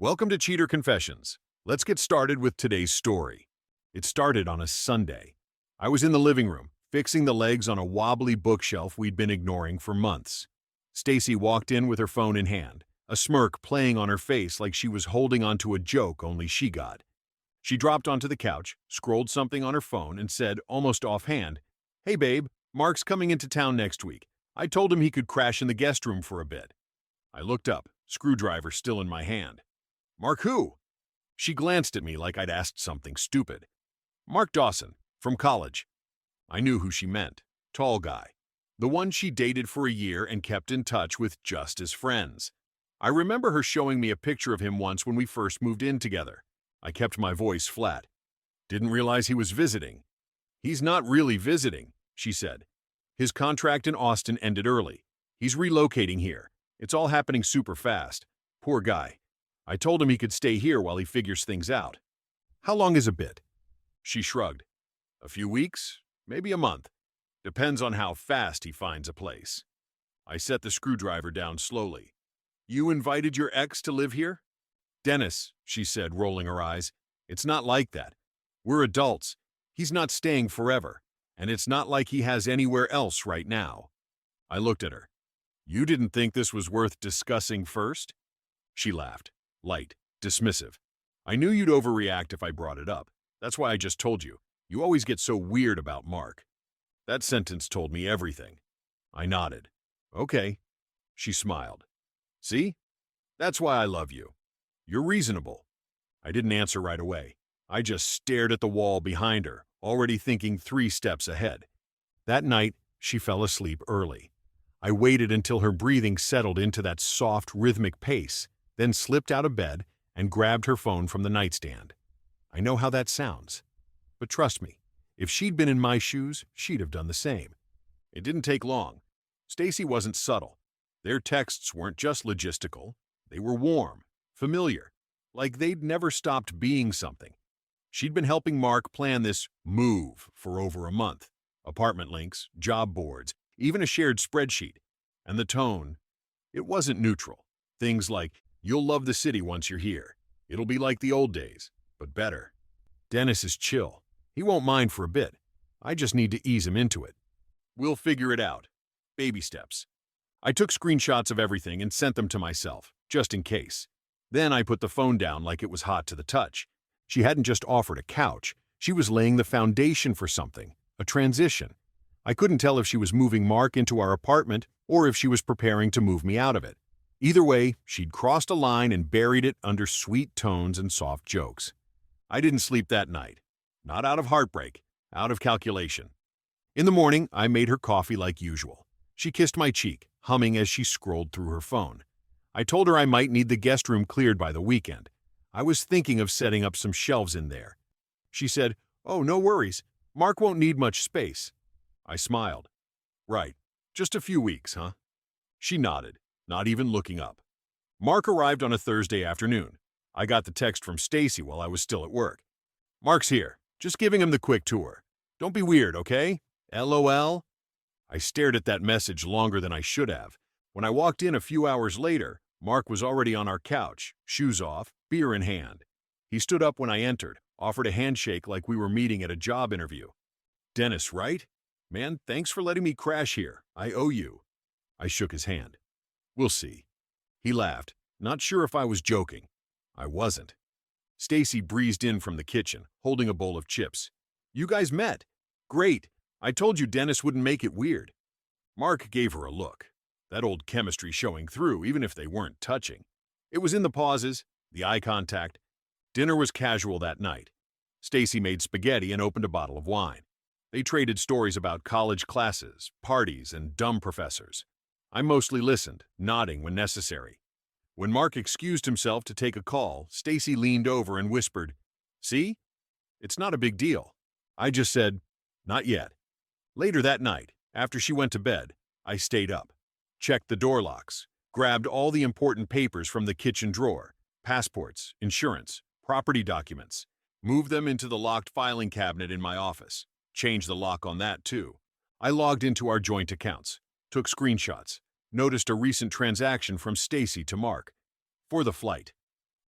Welcome to Cheater Confessions. Let's get started with today's story. It started on a Sunday. I was in the living room, fixing the legs on a wobbly bookshelf we'd been ignoring for months. Stacey walked in with her phone in hand, a smirk playing on her face like she was holding onto a joke only she got. She dropped onto the couch, scrolled something on her phone, and said, almost offhand, "Hey babe, Mark's coming into town next week. I told him he could crash in the guest room for a bit." I looked up, screwdriver still in my hand. "Mark who?" She glanced at me like I'd asked something stupid. "Mark Dawson, from college." I knew who she meant. Tall guy. The one she dated for a year and kept in touch with just as friends. I remember her showing me a picture of him once when we first moved in together. I kept my voice flat. "Didn't realize he was visiting." "He's not really visiting," she said. "His contract in Austin ended early. He's relocating here. It's all happening super fast. Poor guy. I told him he could stay here while he figures things out." "How long is a bit?" She shrugged. "A few weeks, maybe a month. Depends on how fast he finds a place." I set the screwdriver down slowly. "You invited your ex to live here?" "Dennis," she said, rolling her eyes, "it's not like that. We're adults. He's not staying forever, and it's not like he has anywhere else right now." I looked at her. "You didn't think this was worth discussing first?" She laughed, light, dismissive. "I knew you'd overreact if I brought it up. That's why I just told you. You always get so weird about Mark." That sentence told me everything. I nodded. "Okay." She smiled. "See? That's why I love you. You're reasonable." I didn't answer right away. I just stared at the wall behind her, already thinking 3 steps ahead. That night, she fell asleep early. I waited until her breathing settled into that soft, rhythmic pace, then slipped out of bed and grabbed her phone from the nightstand. I know how that sounds. But trust me, if she'd been in my shoes, she'd have done the same. It didn't take long. Stacey wasn't subtle. Their texts weren't just logistical. They were warm, familiar, like they'd never stopped being something. She'd been helping Mark plan this move for over a month. Apartment links, job boards, even a shared spreadsheet. And the tone, it wasn't neutral. Things like, "You'll love the city once you're here. It'll be like the old days, but better. Dennis is chill. He won't mind for a bit. I just need to ease him into it. We'll figure it out. Baby steps." I took screenshots of everything and sent them to myself, just in case. Then I put the phone down like it was hot to the touch. She hadn't just offered a couch. She was laying the foundation for something, a transition. I couldn't tell if she was moving Mark into our apartment or if she was preparing to move me out of it. Either way, she'd crossed a line and buried it under sweet tones and soft jokes. I didn't sleep that night. Not out of heartbreak, out of calculation. In the morning, I made her coffee like usual. She kissed my cheek, humming as she scrolled through her phone. I told her I might need the guest room cleared by the weekend. I was thinking of setting up some shelves in there. She said, "Oh, no worries. Mark won't need much space." I smiled. "Right. Just a few weeks, huh?" She nodded, not even looking up. Mark arrived on a Thursday afternoon. I got the text from Stacey while I was still at work. "Mark's here. Just giving him the quick tour. Don't be weird, okay? LOL." I stared at that message longer than I should have. When I walked in a few hours later, Mark was already on our couch, shoes off, beer in hand. He stood up when I entered, offered a handshake like we were meeting at a job interview. "Dennis, right? Man, thanks for letting me crash here. I owe you." I shook his hand. "We'll see." He laughed, not sure if I was joking. I wasn't. Stacey breezed in from the kitchen, holding a bowl of chips. "You guys met. Great. I told you Dennis wouldn't make it weird." Mark gave her a look. That old chemistry showing through, even if they weren't touching. It was in the pauses, the eye contact. Dinner was casual that night. Stacey made spaghetti and opened a bottle of wine. They traded stories about college classes, parties, and dumb professors. I mostly listened, nodding when necessary. When Mark excused himself to take a call, Stacey leaned over and whispered, "See? It's not a big deal." I just said, "Not yet." Later that night, after she went to bed, I stayed up, checked the door locks, grabbed all the important papers from the kitchen drawer, passports, insurance, property documents, moved them into the locked filing cabinet in my office, changed the lock on that too. I logged into our joint accounts, took screenshots, noticed a recent transaction from Stacey to Mark. For the flight.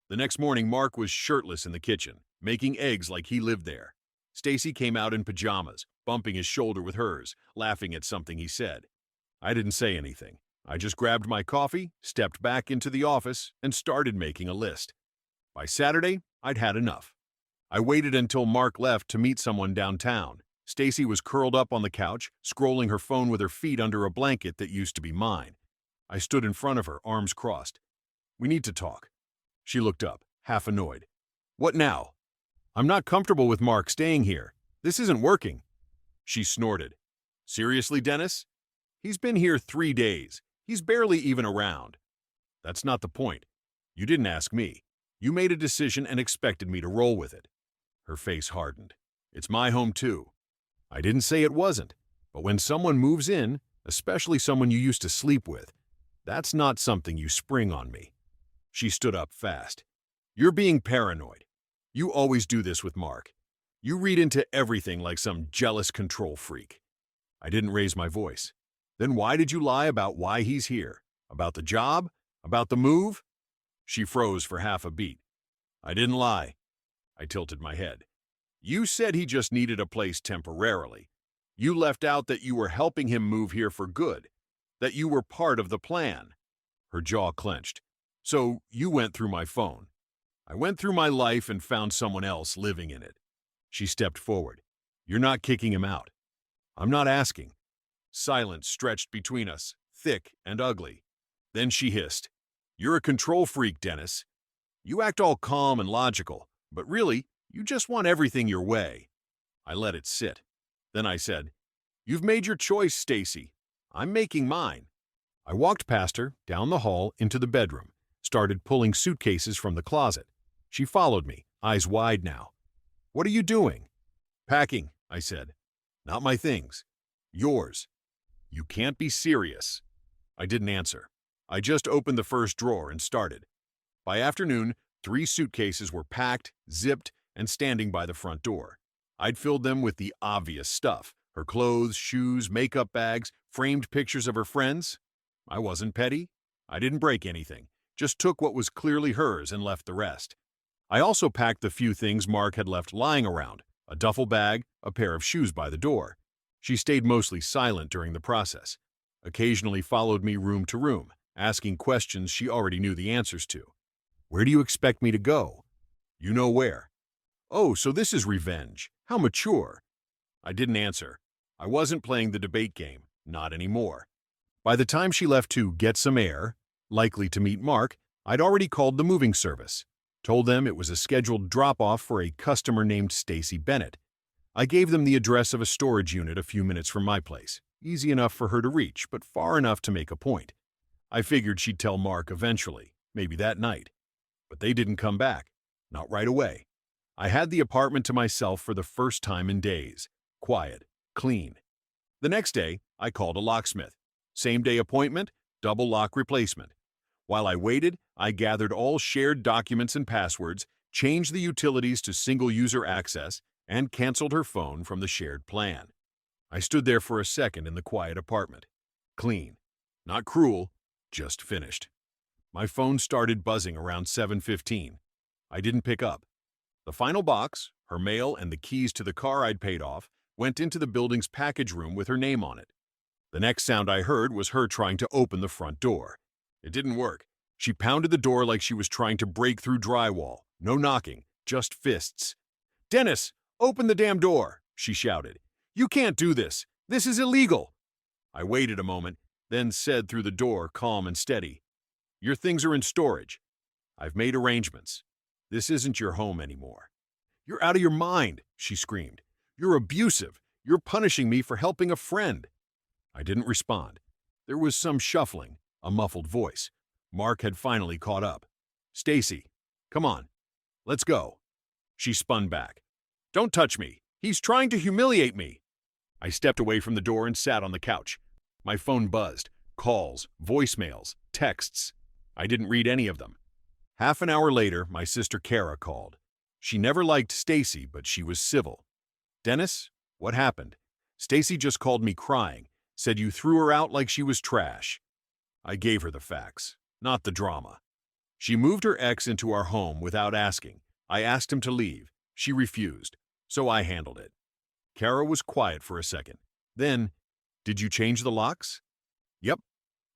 The next morning, Mark was shirtless in the kitchen, making eggs like he lived there. Stacey came out in pajamas, bumping his shoulder with hers, laughing at something he said. I didn't say anything. I just grabbed my coffee, stepped back into the office, and started making a list. By Saturday, I'd had enough. I waited until Mark left to meet someone downtown. Stacey was curled up on the couch, scrolling her phone with her feet under a blanket that used to be mine. I stood in front of her, arms crossed. "We need to talk." She looked up, half annoyed. "What now?" "I'm not comfortable with Mark staying here. This isn't working." She snorted. "Seriously, Dennis? He's been here 3 days. He's barely even around." "That's not the point. You didn't ask me. You made a decision and expected me to roll with it." Her face hardened. "It's my home too." "I didn't say it wasn't. But when someone moves in, especially someone you used to sleep with, that's not something you spring on me." She stood up fast. "You're being paranoid. You always do this with Mark. You read into everything like some jealous control freak." I didn't raise my voice. "Then why did you lie about why he's here? About the job? About the move?" She froze for half a beat. "I didn't lie." I tilted my head. "You said he just needed a place temporarily. You left out that you were helping him move here for good, that you were part of the plan." Her jaw clenched. "So you went through my phone. I went through my life and found someone else living in it." She stepped forward. "You're not kicking him out." "I'm not asking." Silence stretched between us, thick and ugly. Then she hissed. "You're a control freak, Dennis. You act all calm and logical, but really, you just want everything your way." I let it sit. Then I said, "You've made your choice, Stacey. I'm making mine." I walked past her, down the hall, into the bedroom, started pulling suitcases from the closet. She followed me, eyes wide now. "What are you doing?" "Packing," I said. "Not my things. Yours." "You can't be serious." I didn't answer. I just opened the first drawer and started. By afternoon, 3 suitcases were packed, zipped, and standing by the front door. I'd filled them with the obvious stuff: her clothes, shoes, makeup bags, framed pictures of her friends. I wasn't petty. I didn't break anything, just took what was clearly hers and left the rest. I also packed the few things Mark had left lying around: a duffel bag, a pair of shoes by the door. She stayed mostly silent during the process, occasionally followed me room to room, asking questions she already knew the answers to. "Where do you expect me to go?" "You know where." "Oh, so this is revenge. How mature." I didn't answer. I wasn't playing the debate game, not anymore. By the time she left to get some air, likely to meet Mark, I'd already called the moving service. Told them it was a scheduled drop-off for a customer named Stacey Bennett. I gave them the address of a storage unit a few minutes from my place. Easy enough for her to reach, but far enough to make a point. I figured she'd tell Mark eventually, maybe that night. But they didn't come back. Not right away. I had the apartment to myself for the first time in days. Quiet, clean. The next day, I called a locksmith. Same-day appointment, double lock replacement. While I waited, I gathered all shared documents and passwords, changed the utilities to single-user access, and canceled her phone from the shared plan. I stood there for a second in the quiet apartment. Clean. Not cruel, just finished. My phone started buzzing around 7:15. I didn't pick up. The final box, her mail and the keys to the car I'd paid off, went into the building's package room with her name on it. The next sound I heard was her trying to open the front door. It didn't work. She pounded the door like she was trying to break through drywall. No knocking, just fists. "Dennis, open the damn door," she shouted. "You can't do this. This is illegal." I waited a moment, then said through the door, calm and steady, "Your things are in storage. I've made arrangements. This isn't your home anymore." "You're out of your mind," she screamed. "You're abusive. You're punishing me for helping a friend." I didn't respond. There was some shuffling, a muffled voice. Mark had finally caught up. "Stacey, come on. Let's go." She spun back. "Don't touch me. He's trying to humiliate me." I stepped away from the door and sat on the couch. My phone buzzed. Calls, voicemails, texts. I didn't read any of them. Half an hour later, my sister Kara called. She never liked Stacey, but she was civil. "Dennis, what happened? Stacey just called me crying, said you threw her out like she was trash." I gave her the facts, not the drama. She moved her ex into our home without asking. I asked him to leave. She refused, so I handled it. Kara was quiet for a second. Then, did you change the locks? Yep.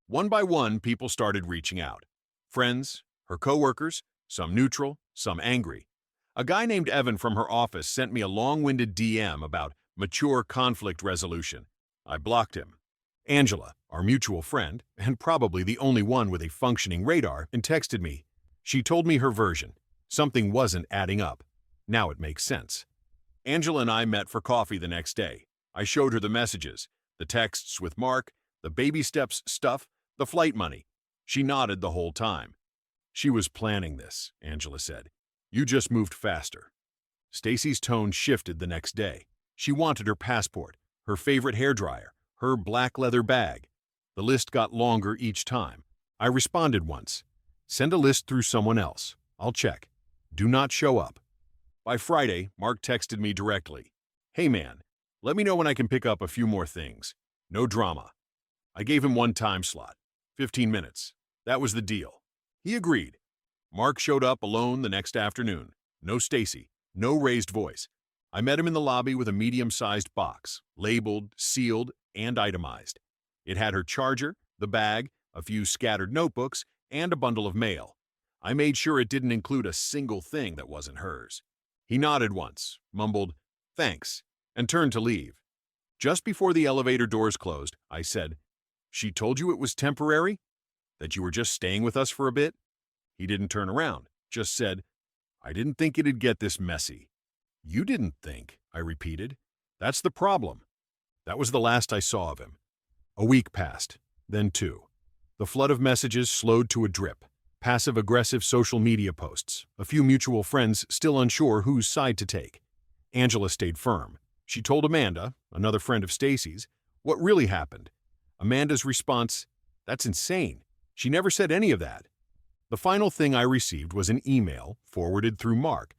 One by one, people started reaching out. Friends, her coworkers, some neutral, some angry. A guy named Evan from her office sent me a long-winded DM about mature conflict resolution. I blocked him. Angela, our mutual friend, and probably the only one with a functioning radar, and texted me. She told me her version. Something wasn't adding up. Now it makes sense. Angela and I met for coffee the next day. I showed her the messages, the texts with Mark, the baby steps stuff, the flight money. She nodded the whole time. She was planning this, Angela said. You just moved faster. Stacey's tone shifted the next day. She wanted her passport, her favorite hairdryer, her black leather bag. The list got longer each time. I responded once. Send a list through someone else. I'll check. Do not show up. By Friday, Mark texted me directly. Hey man, let me know when I can pick up a few more things. No drama. I gave him one time slot. 15 minutes. That was the deal. He agreed. Mark showed up alone the next afternoon. No Stacey. No raised voice. I met him in the lobby with a medium-sized box, labeled, sealed, and itemized. It had her charger, the bag, a few scattered notebooks, and a bundle of mail. I made sure it didn't include a single thing that wasn't hers. He nodded once, mumbled, thanks, and turned to leave. Just before the elevator doors closed, I said, She told you it was temporary? That you were just staying with us for a bit? He didn't turn around, just said, I didn't think it'd get this messy. You didn't think, I repeated. That's the problem. That was the last I saw of him. A week passed, then two. The flood of messages slowed to a drip. Passive-aggressive social media posts, a few mutual friends still unsure whose side to take. Angela stayed firm. She told Amanda, another friend of Stacey's, what really happened. Amanda's response, that's insane. She never said any of that. The final thing I received was an email, forwarded through Mark.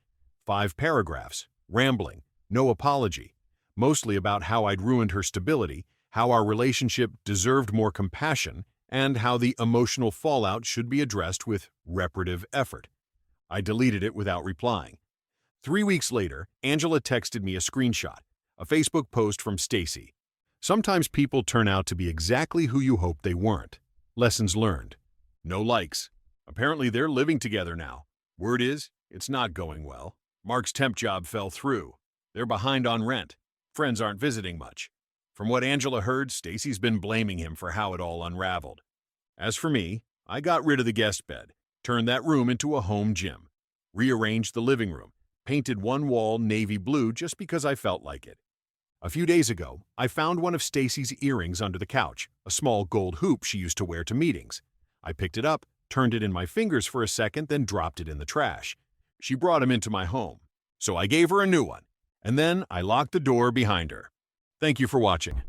5 paragraphs, rambling, no apology, mostly about how I'd ruined her stability, how our relationship deserved more compassion, and how the emotional fallout should be addressed with reparative effort. I deleted it without replying. 3 weeks later, Angela texted me a screenshot, a Facebook post from Stacey. Sometimes people turn out to be exactly who you hoped they weren't. Lessons learned. No likes. Apparently they're living together now. Word is, it's not going well. Mark's temp job fell through. They're behind on rent. Friends aren't visiting much. From what Angela heard, Stacey's been blaming him for how it all unraveled. As for me, I got rid of the guest bed, turned that room into a home gym, rearranged the living room, painted one wall navy blue just because I felt like it. A few days ago, I found one of Stacey's earrings under the couch, a small gold hoop she used to wear to meetings. I picked it up, turned it in my fingers for a second, then dropped it in the trash. She brought him into my home, so I gave her a new one, and then I locked the door behind her. Thank you for watching.